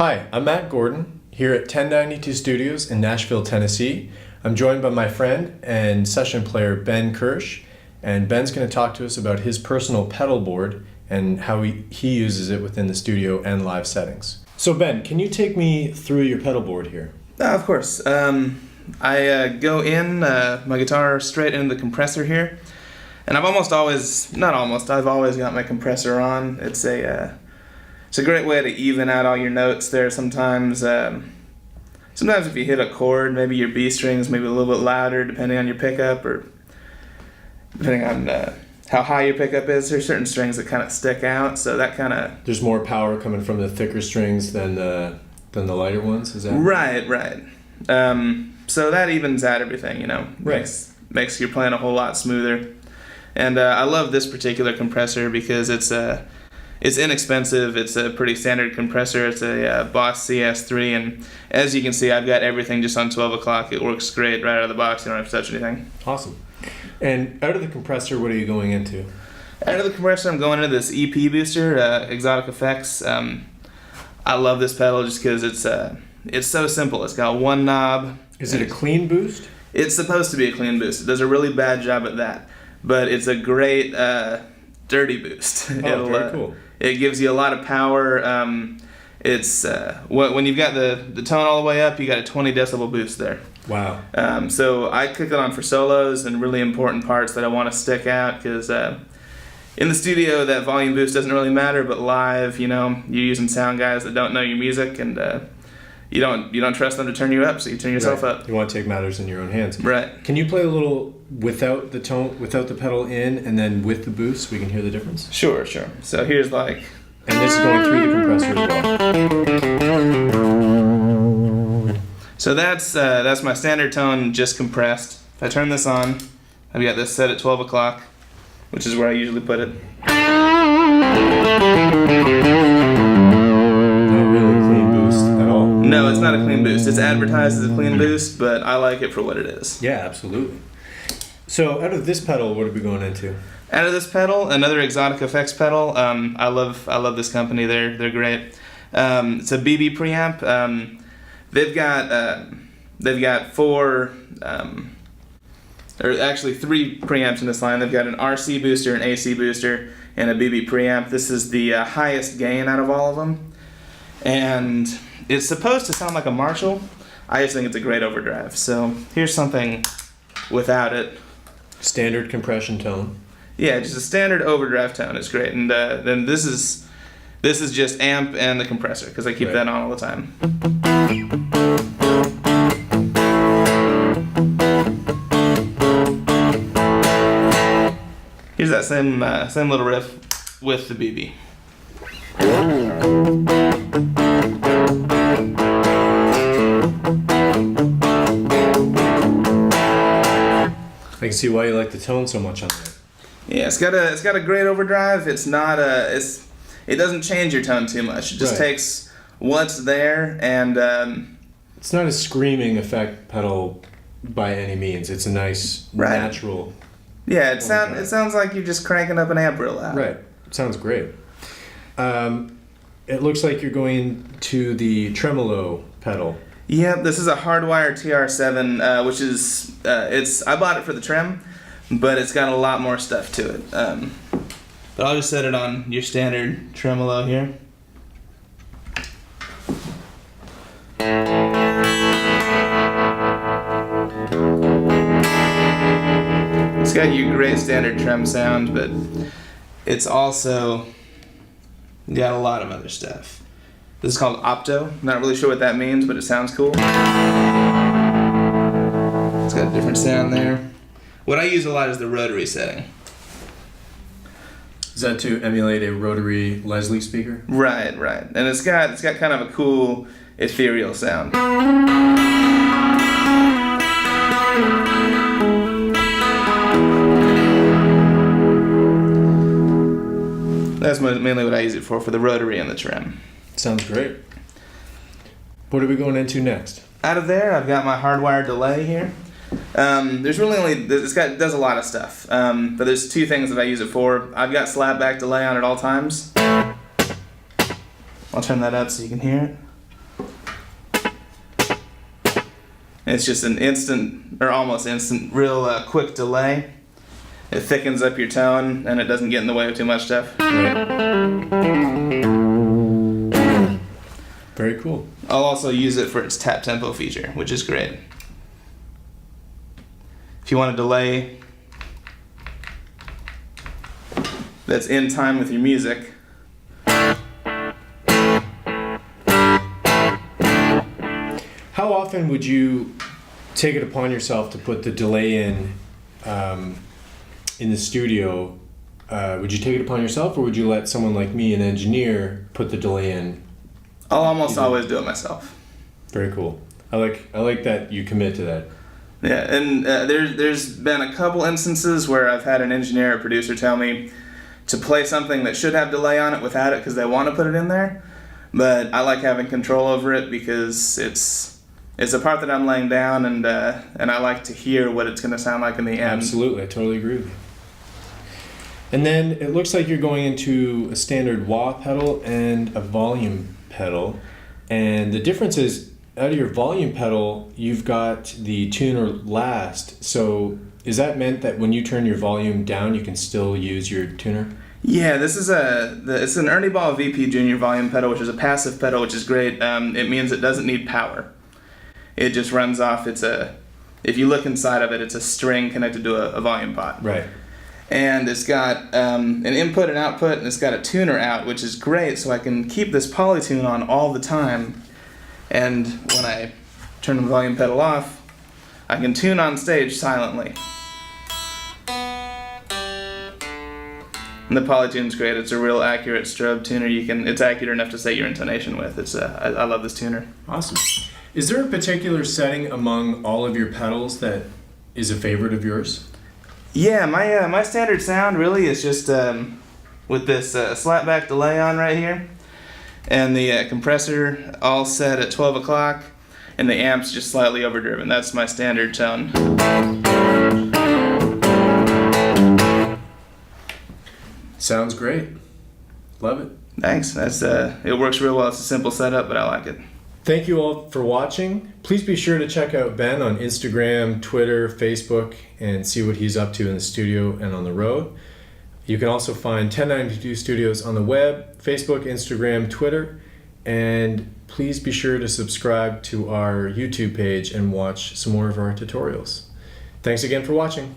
Hi, I'm Matt Gordon here at 1092 Studios in Nashville, Tennessee. I'm joined by my friend and session player Ben Kirsch, and Ben's going to talk to us about his personal pedal board and how he uses it within the studio and live settings. So Ben, can you take me through your pedal board here? Of course. I go in my guitar straight into the compressor here, and I've always got my compressor on. It's a great way to even out all your notes there. Sometimes if you hit a chord, maybe your B string's maybe a little bit louder depending on your pickup, or depending on how high your pickup is. There's certain strings that kind of stick out, so that kind of... There's more power coming from the thicker strings than the lighter ones, is that? Right. So that evens out everything, Right. Makes your playing a whole lot smoother. And I love this particular compressor because it's inexpensive. It's a pretty standard compressor. It's a Boss CS3, and as you can see, I've got everything just on 12 o'clock. It works great right out of the box. You don't have to touch anything. Awesome. And out of the compressor, what are you going into? Out of the compressor, I'm going into this EP booster, Exotic Effects. I love this pedal just because it's so simple. It's got one knob. Is it a clean boost? It's supposed to be a clean boost. It does a really bad job at that, but it's a great dirty boost. Oh, very cool. It gives you a lot of power. It's when you've got the tone all the way up, you got a 20 decibel boost there. Wow. So I click it on for solos and really important parts that I want to stick out, because in the studio that volume boost doesn't really matter, but live, you're using sound guys that don't know your music, and you don't trust them to turn you up, so you turn yourself up. You want to take matters in your own hands. Right. Can you play a little without the tone, without the pedal in, and then with the boost, so we can hear the difference? Sure. So here's like... And this is going through the compressor as well. So that's my standard tone, just compressed. If I turn this on, I've got this set at 12 o'clock, which is where I usually put it. No, it's not a clean boost. It's advertised as a clean boost, but I like it for what it is. Yeah, absolutely. So out of this pedal, what are we going into? Out of this pedal, another Exotic Effects pedal. I love this company. They're great. It's a BB preamp. They've got four, or actually three preamps in this line. They've got an RC booster, an AC booster, and a BB preamp. This is the highest gain out of all of them, and it's supposed to sound like a Marshall. I just think it's a great overdrive. So here's something without it. Standard compression tone. Yeah, just a standard overdrive tone. It's great. And then this is just amp and the compressor, because I keep that on all the time. Here's that same little riff with the BB. I can see why you like the tone so much on that. Yeah, it's got a great overdrive. It doesn't change your tone too much. It just takes what's there, and it's not a screaming effect pedal by any means. It's a nice natural. Yeah, it sounds like you're just cranking up an amp real loud. Right. It sounds great. It looks like you're going to the tremolo pedal. Yeah, this is a Hardwire TR7, which is I bought it for the trem, but it's got a lot more stuff to it. But I'll just set it on your standard tremolo here. It's got your great standard trem sound, but it's also got a lot of other stuff. This is called Opto. Not really sure what that means, but it sounds cool. It's got a different sound there. What I use a lot is the rotary setting. Is that to emulate a rotary Leslie speaker? Right. And it's got kind of a cool ethereal sound. That's mainly what I use it for the rotary and the trem. Sounds great. What are we going into next? Out of there, I've got my Hardwire delay here. There's really only, it does a lot of stuff, but there's two things that I use it for. I've got slapback delay on at all times. I'll turn that up so you can hear it. And it's just an instant, or almost instant, real quick delay. It thickens up your tone, and it doesn't get in the way of too much stuff. Very cool. I'll also use it for its tap tempo feature, which is great. If you want a delay that's in time with your music, How often would you take it upon yourself to put the delay in the studio? Would you take it upon yourself, or would you let someone like me, an engineer, put the delay in? I'll almost always do it myself. Very cool. I like that you commit to that. Yeah, and there's been a couple instances where I've had an engineer or producer tell me to play something that should have delay on it without it because they want to put it in there. But I like having control over it because it's a part that I'm laying down, and I like to hear what it's going to sound like in the end. Absolutely, I totally agree with you. And then it looks like you're going into a standard wah pedal and a volume pedal. And the difference is, out of your volume pedal, you've got the tuner last. So is that meant that when you turn your volume down, you can still use your tuner? Yeah, this is it's an Ernie Ball VP Junior volume pedal, which is a passive pedal, which is great. It means it doesn't need power. It just runs off. If you look inside of it, it's a string connected to a volume pot. Right. And it's got an input and output, and it's got a tuner out, which is great, so I can keep this polytune on all the time. And when I turn the volume pedal off, I can tune on stage silently. And the polytune's great. It's a real accurate strobe tuner. It's accurate enough to say your intonation with. I love this tuner. Awesome. Is there a particular setting among all of your pedals that is a favorite of yours? Yeah, my standard sound really is just with this slapback delay on right here, and the compressor all set at 12 o'clock, and the amp's just slightly overdriven. That's my standard tone. Sounds great. Love it. Thanks. It works real well. It's a simple setup, but I like it. Thank you all for watching. Please be sure to check out Ben on Instagram, Twitter, Facebook, and see what he's up to in the studio and on the road. You can also find 1092 Studios on the web, Facebook, Instagram, Twitter, and please be sure to subscribe to our YouTube page and watch some more of our tutorials. Thanks again for watching.